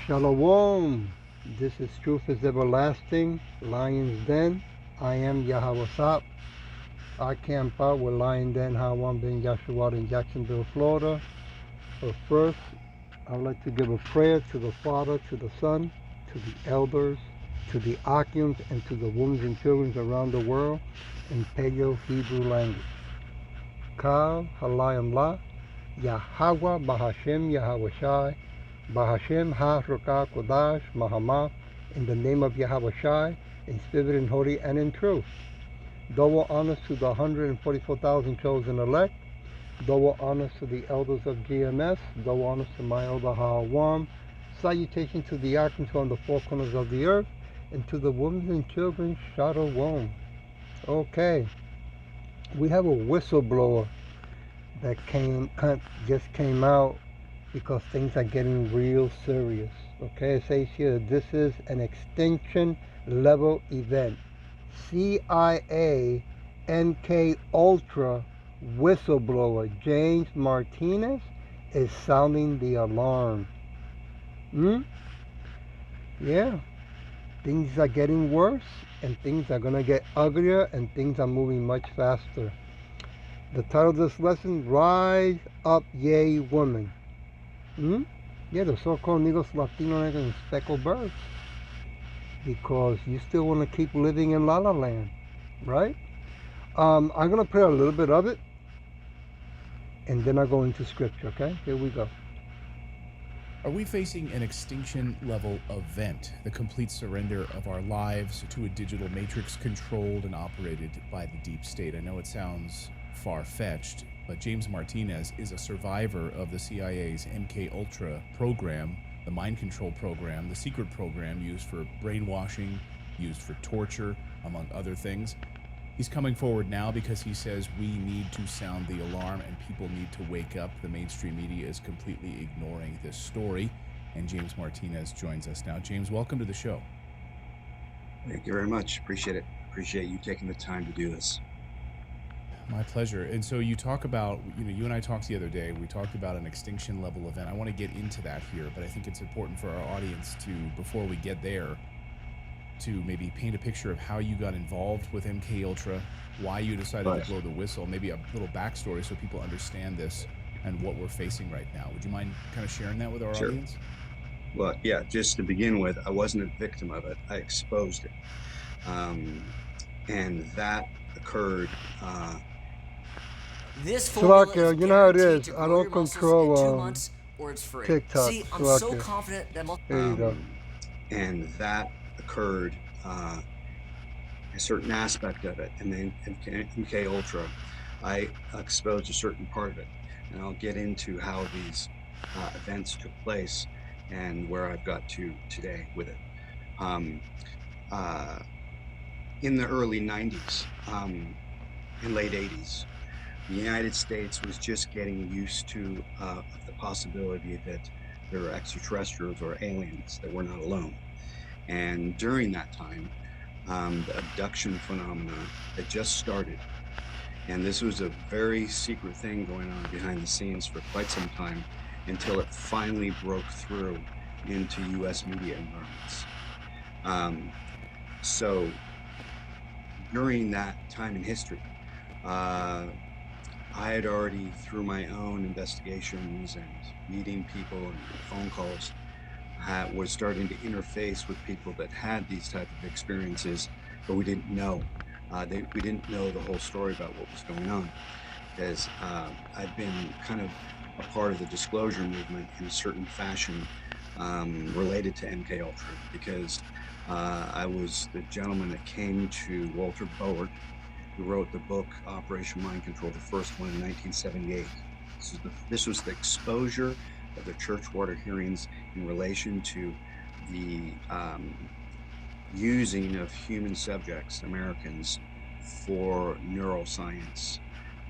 Shalom. This is Truth is Everlasting, Lion's Den. I am Yahweh Sop. I camp out with Lion Den Hawan Ben Yashua in Jacksonville, Florida. But first, I'd like to give a prayer to the Father, to the Son, to the elders, to the Akims, and to the women and children around the world in Paleo Hebrew language. Kal Halayim La, Yahweh Bahashem Yahweh Shai, Bahashem Ha-Rukah Kodash Mahama, in the name of Yahweh Shai, in spirit and holy and in truth. Double honors to the 144,000 chosen elect. Double honors to the elders of GMS. Double honors to my elder Hawam. Salutation to the Arkansas on the four corners of the earth, and to the women and children Shalom. Okay, we have a whistleblower that just came out because things are getting real serious. Okay, it says here, this is an extinction level event. CIA MK Ultra whistleblower James Martinez is sounding the alarm. Yeah, things are getting worse, and things are gonna get uglier, and things are moving much faster. The title of this lesson, Rise Up Yay Woman. Yeah, the so-called Negros, Latinos, and speckled birds. Because you still want to keep living in La La Land, right? I'm going to play a little bit of it, and then I go into scripture, okay? Here we go. Are we facing an extinction level event, the complete surrender of our lives to a digital matrix controlled and operated by the deep state? I know it sounds far-fetched, but James Martinez is a survivor of the CIA's MK Ultra program, the mind control program, the secret program used for brainwashing, used for torture, among other things. He's coming forward now because he says we need to sound the alarm and people need to wake up. The mainstream media is completely ignoring this story, and James Martinez joins us now. James, welcome to the show. Thank you very much. Appreciate it. Appreciate you taking the time to do this. My pleasure. And so you talk about, you and I talked the other day, we talked about an extinction level event. I want to get into that here, but I think it's important for our audience to, before we get there, to maybe paint a picture of how you got involved with MK Ultra, why you decided to blow the whistle, maybe a little backstory so people understand this and what we're facing right now. Would you mind kind of sharing that with our audience? Well, yeah, just to begin with, I wasn't a victim of it. I exposed it. And that occurred. This formula you know how it is. I don't control TikTok. See, I'm so confident that here you go. And that occurred, a certain aspect of it, and then MK Ultra, I exposed a certain part of it, and I'll get into how these events took place and where I've got to today with it. In the early 90s, and late 80s, the United States was just getting used to the possibility that there were extraterrestrials or aliens, that we're not alone. And during that time, the abduction phenomena had just started. And this was a very secret thing going on behind the scenes for quite some time, until it finally broke through into U.S. media environments. So during that time in history, I had already, through my own investigations and meeting people and phone calls, was starting to interface with people that had these type of experiences, but we didn't know. We didn't know the whole story about what was going on, as I've been kind of a part of the disclosure movement in a certain fashion related to MK Ultra, because I was the gentleman that came to Walter Boert, who wrote the book Operation Mind Control, the first one in 1978. This was the exposure of the Churchwater hearings in relation to the using of human subjects, Americans, for neuroscience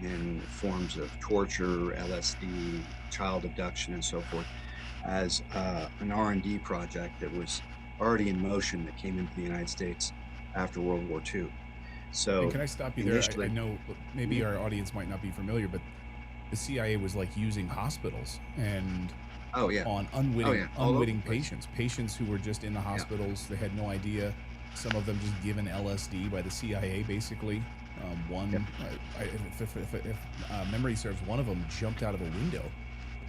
in forms of torture, LSD, child abduction, and so forth, as an R&D project that was already in motion that came into the United States after World War II. So, and can I stop you there? I know maybe our audience might not be familiar, but the CIA was like using hospitals and Oh yeah. on Oh yeah. All over the unwitting place. patients who were just in the hospitals. They had no idea. Some of them just given LSD by the CIA, basically. One, if memory serves, one of them jumped out of a window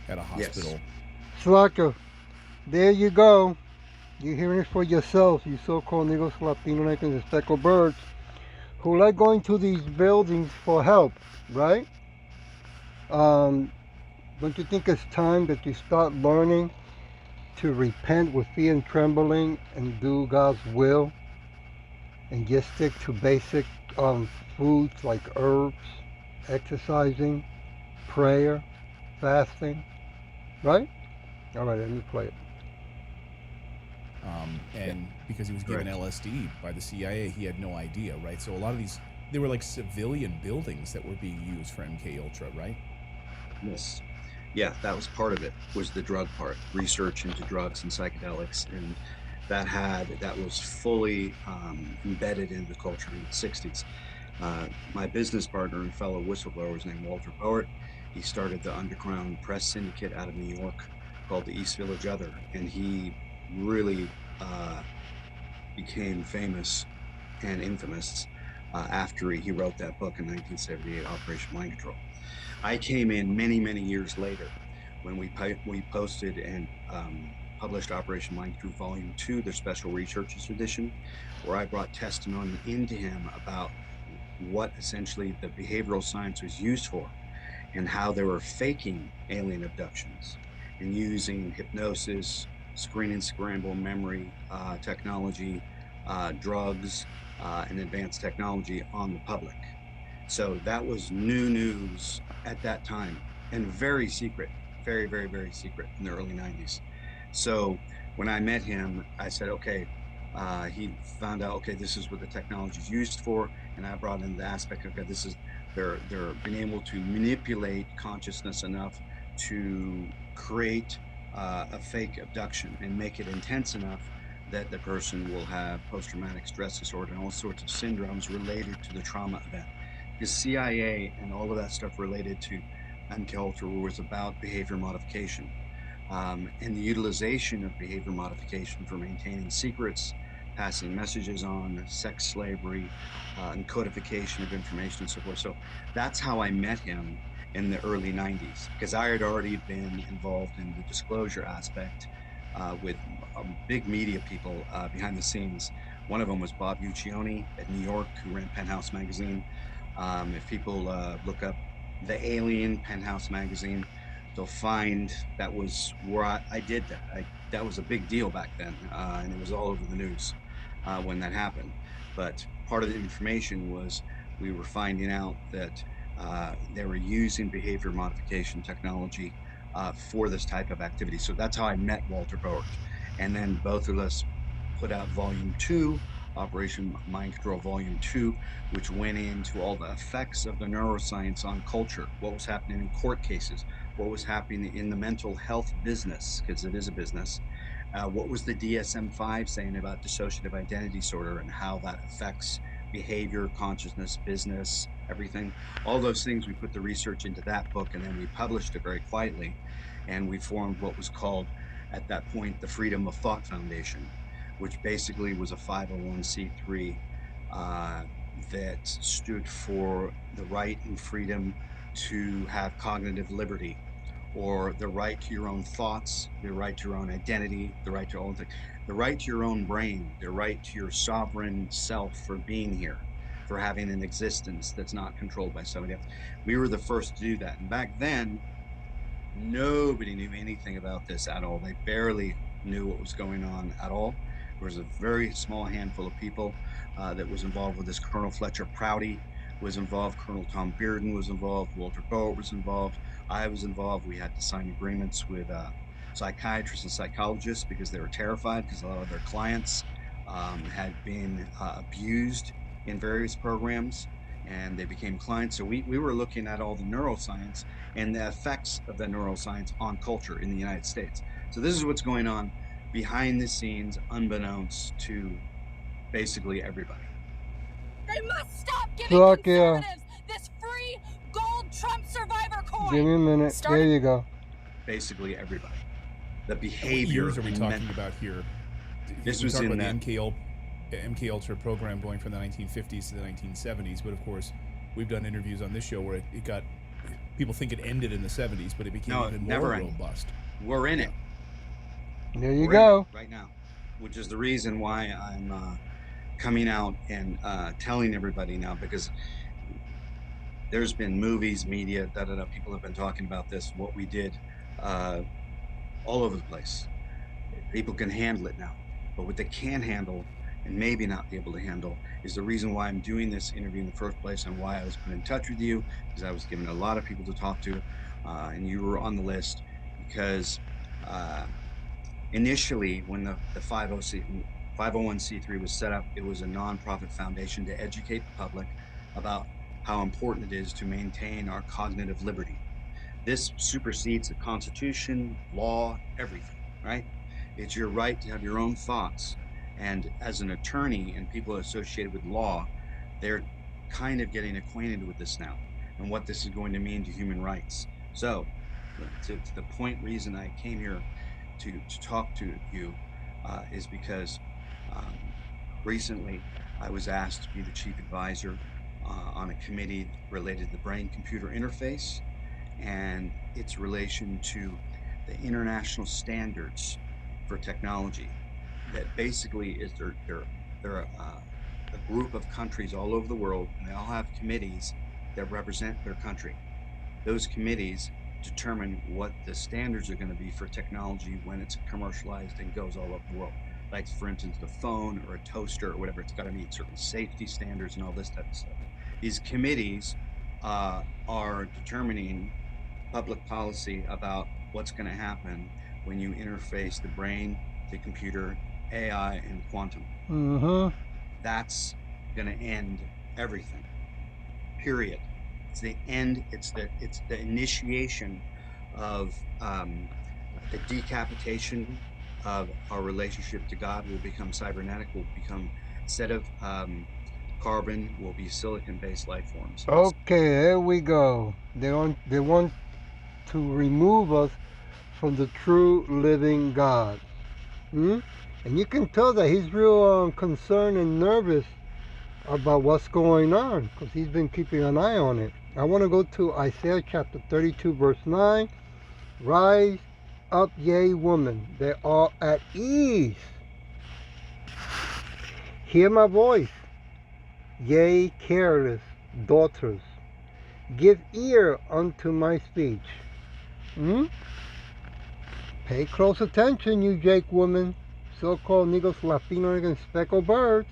at a Yes. hospital. Slacker, there you go. You're hearing it for yourselves, you so-called Negros, Latinos, and speckled birds who like going to these buildings for help, right? Um, don't you think it's time that you start learning to repent with fear and trembling and do God's will and just stick to basic foods like herbs, exercising, prayer, fasting, right? All right, let me play it. And because he was given Correct. LSD by the CIA, he had no idea, right? So a lot of these, they were like civilian buildings that were being used for MK Ultra, right? Yes. Yeah, that was part of it, was the drug part, research into drugs and psychedelics. And that was fully embedded in the culture in the 60s. My business partner and fellow whistleblower is named Walter Boert. He started the underground press syndicate out of New York called the East Village Other. And he really became famous and infamous after he wrote that book in 1978, Operation Mind Control. I came in many, many years later when we posted and published Operation Mind Control Volume 2, the Special Researchers Edition, where I brought testimony into him about what essentially the behavioral science was used for and how they were faking alien abductions and using hypnosis, screen and scramble memory technology, drugs, and advanced technology on the public. So that was new news at that time and very secret, very, very, very secret in the early 90s. So when I met him, I said, okay, he found out, okay, this is what the technology is used for. And I brought in the aspect of, okay, they're being able to manipulate consciousness enough to create a fake abduction and make it intense enough that the person will have post-traumatic stress disorder and all sorts of syndromes related to the trauma event. The CIA and all of that stuff related to MK Ultra was about behavior modification and the utilization of behavior modification for maintaining secrets, passing messages on, sex slavery, and codification of information and so forth. So that's how I met him in the early 90s, because I had already been involved in the disclosure aspect with big media people behind the scenes. One of them was Bob Uccione at New York, who ran Penthouse Magazine. If people look up The Alien Penthouse Magazine, they'll find that was where I did that. That was a big deal back then, and it was all over the news when that happened. But part of the information was we were finding out that they were using behavior modification technology for this type of activity. So that's how I met Walter Boert. And then both of us put out Volume 2, Operation Mind Control Volume 2, which went into all the effects of the neuroscience on culture, what was happening in court cases, what was happening in the mental health business, because it is a business. What was the DSM-5 saying about dissociative identity disorder and how that affects behavior, consciousness, business, everything. All those things, we put the research into that book, and then we published it very quietly. And we formed what was called, at that point, the Freedom of Thought Foundation, which basically was a 501c3 that stood for the right and freedom to have cognitive liberty, or the right to your own thoughts, the right to your own identity, the right to your own thing, the right to your own brain, the right to your sovereign self for being here, for having an existence that's not controlled by somebody else. We were the first to do that. And back then, nobody knew anything about this at all. They barely knew what was going on at all. There was a very small handful of people that was involved with this. Colonel Fletcher Prouty was involved. Colonel Tom Bearden was involved. Walter Boert was involved. I was involved. We had to sign agreements with psychiatrists and psychologists because they were terrified, because a lot of their clients had been abused in various programs, and they became clients. So we were looking at all the neuroscience and the effects of the neuroscience on culture in the United States. So this is what's going on behind the scenes, unbeknownst to basically everybody. They must stop giving Slacker, conservatives this free gold Trump survivor coin. give me a minute. There you go. Basically everybody. the And behavior. what years are we and talking about here? This we was talk in about that. the MK Ultra program going from the 1950s to the 1970s, but of course, we've done interviews on this show where it got people think it ended in the 70s, but it became No, it even never more ended. robust. We're in it. There you We're in go. it right now, which is the reason why I'm coming out and telling everybody now, because there's been movies, media, people have been talking about this, what we did, all over the place. People can handle it now, but what they can't handle and maybe not be able to handle is the reason why I'm doing this interview in the first place, and why I was put in touch with you, because I was given a lot of people to talk to, and you were on the list, because initially when the 501c3 was set up, it was a nonprofit foundation to educate the public about how important it is to maintain our cognitive liberty. This supersedes the Constitution, law, everything, right? It's your right to have your own thoughts. And as an attorney and people associated with law, they're kind of getting acquainted with this now and what this is going to mean to human rights. So, to the point reason I came here to talk to you is because recently I was asked to be the chief advisor on a committee related to the brain-computer interface and its relation to the international standards for technology. That basically is they're a group of countries all over the world, and they all have committees that represent their country. Those committees determine what the standards are going to be for technology when it's commercialized and goes all over the world. Like, for instance, the phone or a toaster or whatever, it's got to meet certain safety standards and all this type of stuff. These committees are determining public policy about what's going to happen when you interface the brain, the computer, AI, and quantum. Mm-hmm. That's going to end everything. Period. It's the end. It's the initiation of the decapitation of our relationship to God. Will become cybernetic. Will become, instead of carbon, will be silicon-based life forms. Okay, there we go. They want to remove us from the true living God. And you can tell that he's real concerned and nervous about what's going on, because he's been keeping an eye on it. I want to go to Isaiah chapter 32 verse 9. Rise up, ye women, they are at ease. Hear my voice, ye careless daughters. Give ear unto my speech. Pay close attention, you Jake women, so-called Negros, Latinos, and speckled birds.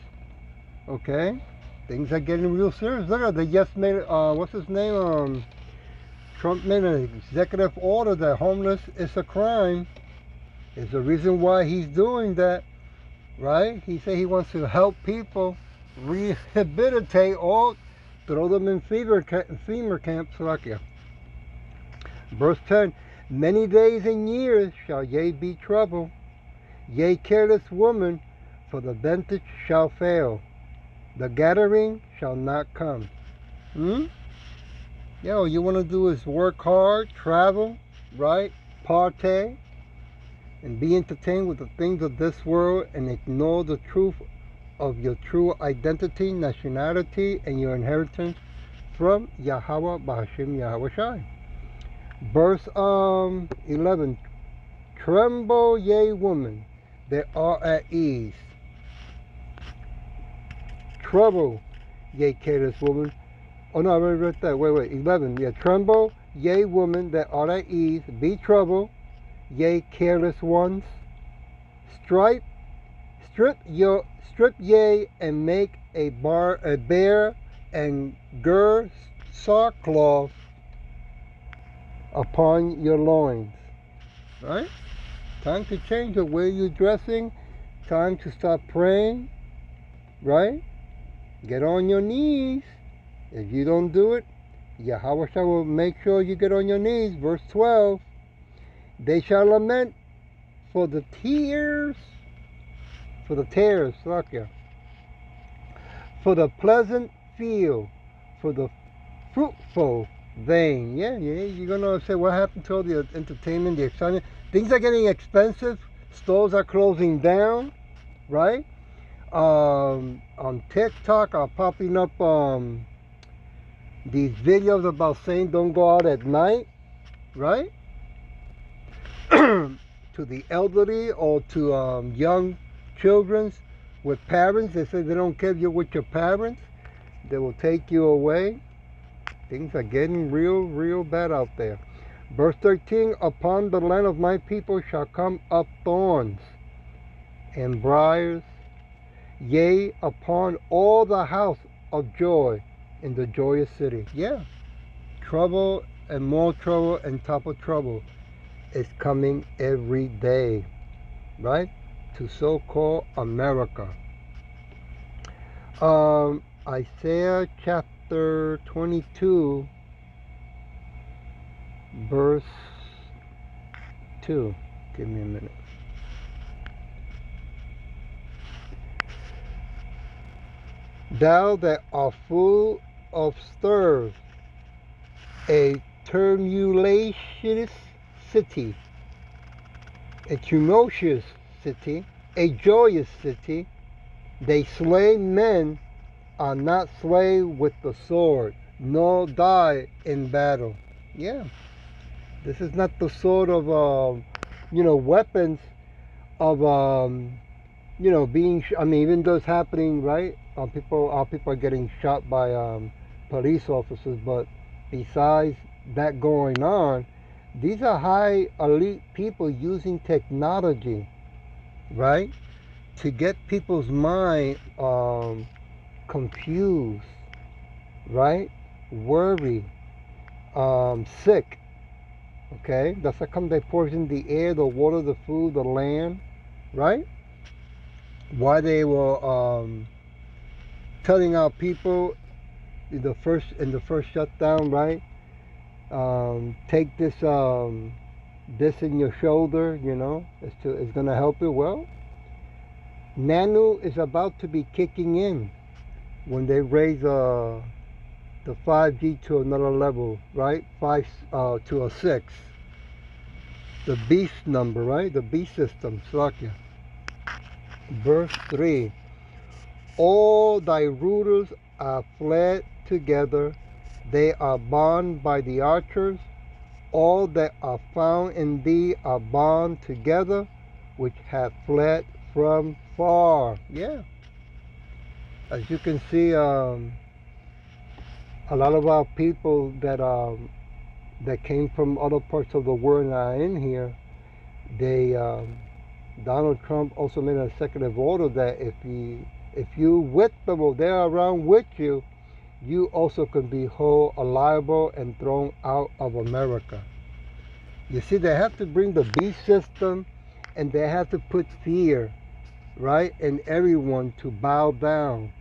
Okay? Things are getting real serious. Look at, they just made, what's his name? Trump made an executive order that homeless is a crime. There's a reason why he's doing that, right? He said he wants to help people rehabilitate or throw them in FEMA camps. Verse 10, many days and years shall ye be troubled, yea, careless woman, for the vintage shall fail, the gathering shall not come. All you want to do is work hard, travel, right, partay, and be entertained with the things of this world, and ignore the truth of your true identity, nationality, and your inheritance from Yahweh B'Hashem Yahweh Shai. Verse 11, tremble, ye women, that are at ease. Trouble, ye careless woman. Oh no, I already read that. Wait. 11. Yeah, tremble, ye women that are at ease. Be troubled, ye careless ones. Strip ye, and make a bear, and gird sackcloth upon your loins. Right? Time to change the way you're dressing. Time to stop praying. Right? Get on your knees. If you don't do it, Yahweh will make sure you get on your knees. Verse 12. They shall lament for the tears, for the tears, for the pleasant field, for the fruitful vein. Yeah, you're going to say, what happened to all the entertainment, the excitement? things are getting expensive. Stores are closing down, right? On TikTok are popping up these videos about saying don't go out at night, right? To the elderly or to young children with parents. They say they don't care if you're with your parents. They will take you away. Things are getting real bad out there. Verse 13, upon the land of my people shall come up thorns and briars, yea, upon all the house of joy in the joyous city. Yeah, trouble and more trouble and top of trouble is coming every day, right? To so-called America. Isaiah chapter 22, verse 2. Give me a minute. Thou that art full of stirs, a tumultuous city, a tumultuous city, a joyous city, they slay men are not slain with the sword, nor die in battle. Yeah, this is not the sort of weapons of being. I mean, even though it's happening, right? Our people are getting shot by police officers. But besides that going on, these are high elite people using technology, right, to get people's mind confused, right, worried, sick. Okay, that's how come they poison the air, the water, the food, the land, right? Why they were telling our people in the first shutdown, right? Take this in your shoulder, it's gonna help you. Well, nano is about to be kicking in when they raise the 5G to another level, right? 5 to a 6. The beast number, right? The beast system, Slakia. Verse 3. All thy rulers are fled together. They are bound by the archers. All that are found in thee are bound together, which have fled from far. Yeah. As you can see, a lot of our people that came from other parts of the world and are in here, they Donald Trump also made an executive order that if you with them or they're around with you, you also can be held liable and thrown out of America. You see, they have to bring the beast system, and they have to put fear, right, in everyone to bow down,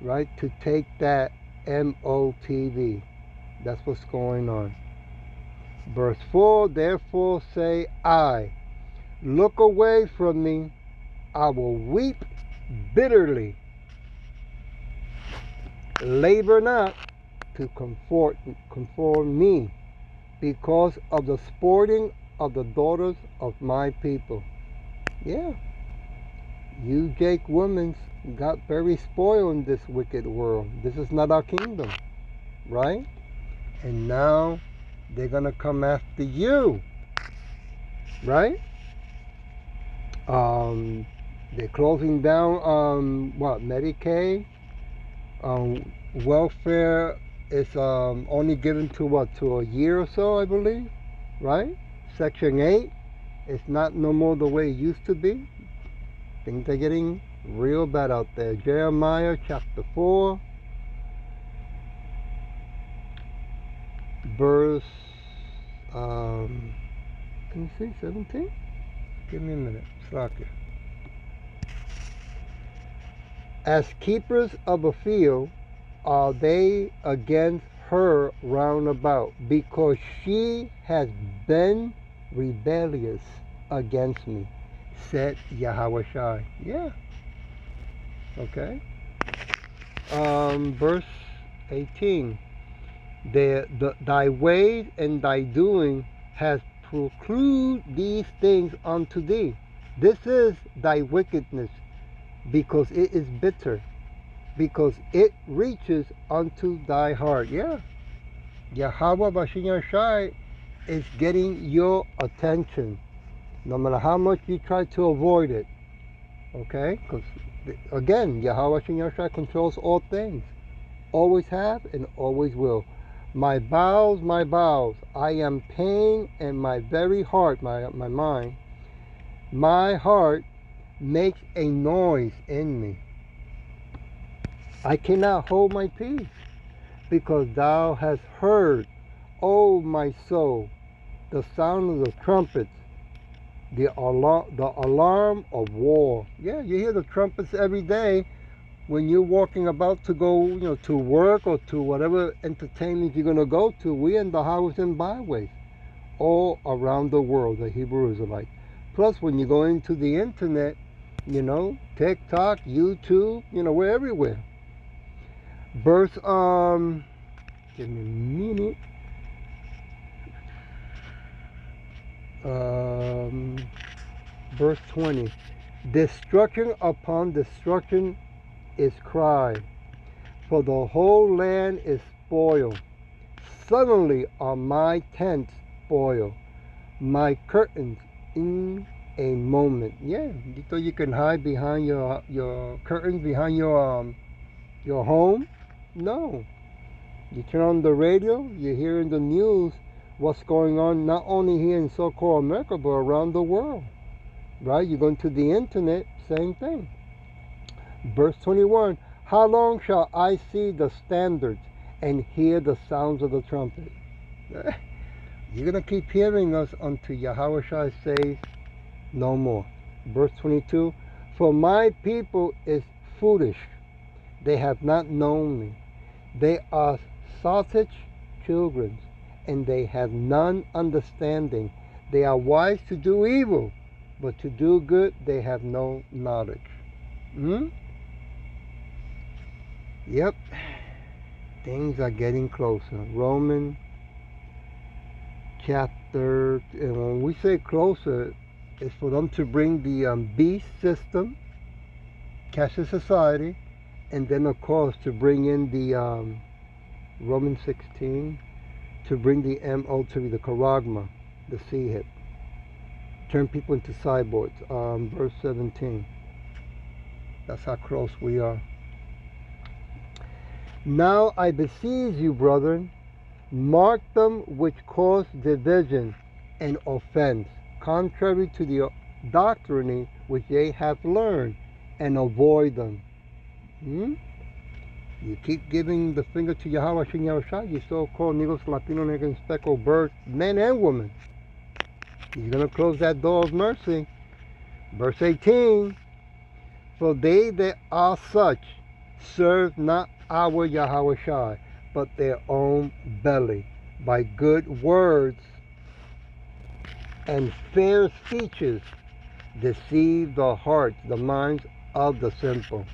right, to take that MOTV. That's what's going on. Verse 4, therefore say I, look away from me, I will weep bitterly. Labor not to conform me, because of the sporting of the daughters of my people. Yeah, you Jake women got very spoiled in this wicked world. This is not our kingdom, right? And now they're gonna come after you, right? They're closing down Medicaid. Welfare is only given to a year or so, I believe, right? Section 8 is not no more the way it used to be. Things are getting real bad out there. Jeremiah chapter 4, verse, can you see 17? Give me a minute. Slacker. As keepers of a field are they against her round about, because she has been rebellious against me, said Yahweh Shai. Yeah. Okay. Verse 18. Thy ways and thy doing has proclude these things unto thee. This is thy wickedness, because it is bitter, because it reaches unto thy heart. Yeah. Yahweh Bashin Yashai is getting your attention, no matter how much you try to avoid it. Okay? Because, again, Yahweh Bashin Yashai controls all things. Always have and always will. My bowels, I am pain, and my very heart, my mind, my heart makes a noise in me. I cannot hold my peace, because thou hast heard, O my soul, the sound of the trumpets, the alarm of war. Yeah, you hear the trumpets every day when you're walking about to go, to work or to whatever entertainment you're going to go to. We in the highways and byways all around the world, the Hebrew Israelites. Plus, when you go into the internet, TikTok, YouTube, we're everywhere. Verse, give me a minute. Verse 20. Destruction upon destruction is cried, for the whole land is spoiled. Suddenly are my tents spoiled, my curtains in a moment. Yeah, you thought you can hide behind your curtains, behind your home? No. You turn on the radio, you hear in the news what's going on, not only here in so-called America, but around the world. Right? You go into the internet, same thing. Verse 21, how long shall I see the standards and hear the sounds of the trumpet? You're going to keep hearing us until Yahweh Shai says no more. Verse 22, for my people is foolish. They have not known me. They are sausage children, and they have none understanding. They are wise to do evil, but to do good they have no knowledge. Yep, things are getting closer. Roman chapter, and when we say closer, it's for them to bring the beast system, caste society, and then of course to bring in the Roman 16, to bring the MO to be the charagma, the sea hip, turn people into cyborgs. Verse 17. That's how close we are. Now I beseech you, brethren, mark them which cause division and offense, contrary to the doctrine which they have learned, and avoid them. You keep giving the finger to Yahweh Shin Yahushua, you so-called Negros, Latino, Negan, speckled birds, men and women. He's going to close that door of mercy. Verse 18, for they that are such serve not our Yahweh Shai, but their own belly, by good words and fair speeches deceive the hearts, the minds of the simple.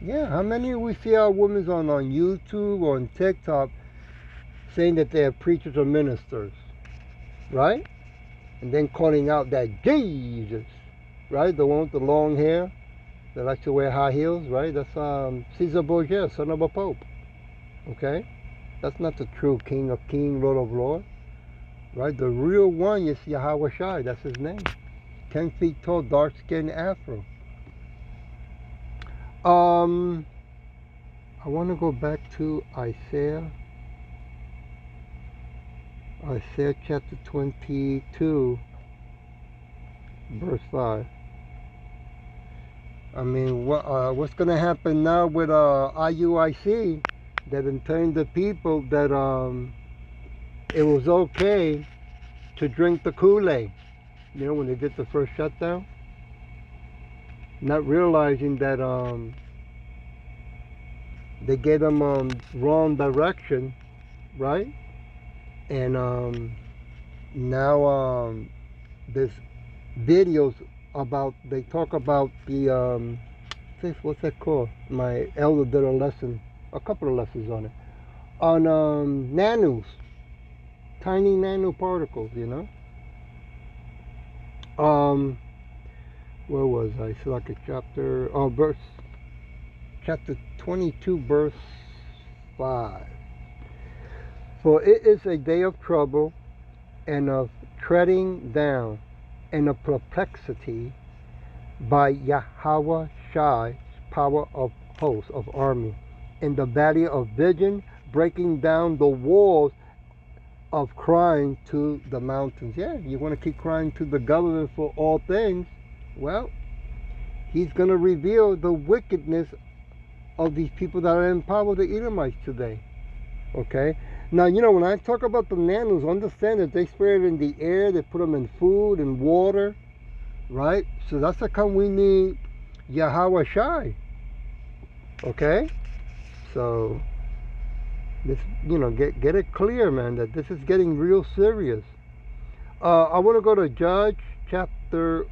Yeah, how many we see our women on YouTube or on TikTok saying that they are preachers or ministers, right? And then calling out that Jesus, right? The one with the long hair that likes to wear high heels, right? That's Caesar Borgia, son of a pope. Okay? That's not the true King of Kings, Lord of Lords. Right? The real one is Yahweh Shai. That's his name. 10 feet tall, dark-skinned afro. I want to go back to Isaiah. Isaiah chapter 22, verse 5. I mean, what's going to happen now with IUIC? That in turn the people that it was okay to drink the Kool-Aid, when they did the first shutdown, not realizing that they gave them wrong direction, right? And now there's videos about, they talk about the what's that called? My elder did a lesson, a couple of lessons on it, on nanos, tiny nanoparticles, Where was I? So like a chapter, chapter 22, verse 5. For it is a day of trouble and of treading down and of perplexity by Yahweh Shai's power of hosts of army, in the valley of vision, breaking down the walls of crying to the mountains. Yeah, you want to keep crying to the government for all things. Well, he's going to reveal the wickedness of these people that are in power, the Edomites today. Okay? Now, when I talk about the nanos, understand that they spray it in the air, they put them in food and water, right? So that's how come we need Yahweh Shai. Okay? So, this, get it clear, man, that this is getting real serious. I want to go to Judge chapter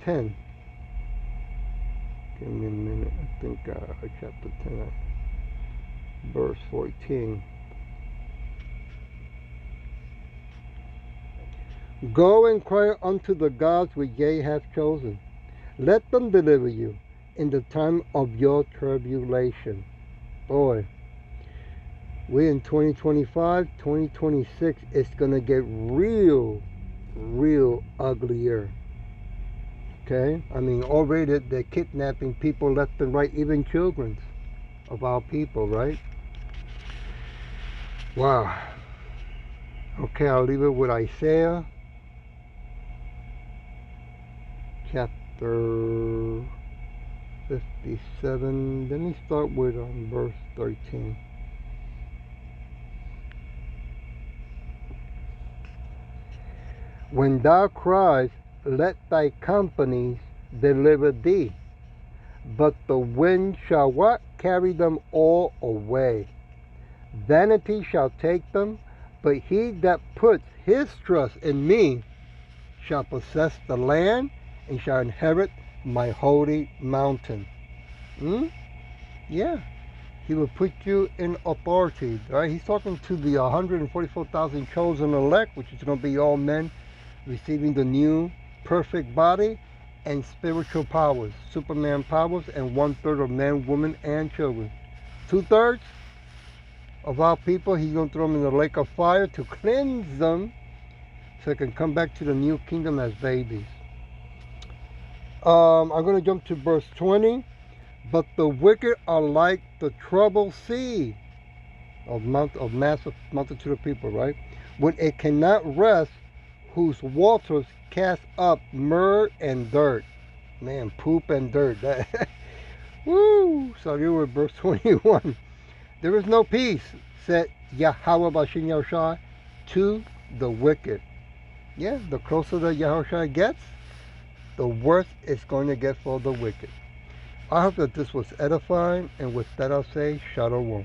10. Give me a minute. I think chapter 10, verse 14. Go and cry unto the gods which ye have chosen. Let them deliver you in the time of your tribulation. Boy, we're in 2025, 2026. It's going to get real uglier. Okay? I mean, already they're kidnapping people left and right, even children of our people, right? Wow. Okay, I'll leave it with Isaiah chapter 57. Let me start with verse 13. When thou cries, let thy companies deliver thee, but the wind shall what? Carry them all away. Vanity shall take them, but he that puts his trust in me shall possess the land and shall inherit my holy mountain. Yeah, he will put you in authority. Right? He's talking to the 144,000 chosen elect, which is going to be all men receiving the new perfect body and spiritual powers, Superman powers, and 1/3 of men, women, and children. 2/3 of our people, he's going to throw them in the lake of fire to cleanse them so they can come back to the new kingdom as babies. I'm going to jump to verse 20. But the wicked are like the troubled sea of massive multitude of people, right? When it cannot rest, whose waters cast up mud and dirt. Man, poop and dirt. Woo! So you were verse 21. There is no peace, said Yahweh Bashin Yahushai, to the wicked. Yeah, the closer that Yahushai gets, the worse it's going to get for the wicked. I hope that this was edifying, and with that I'll say, Shalom.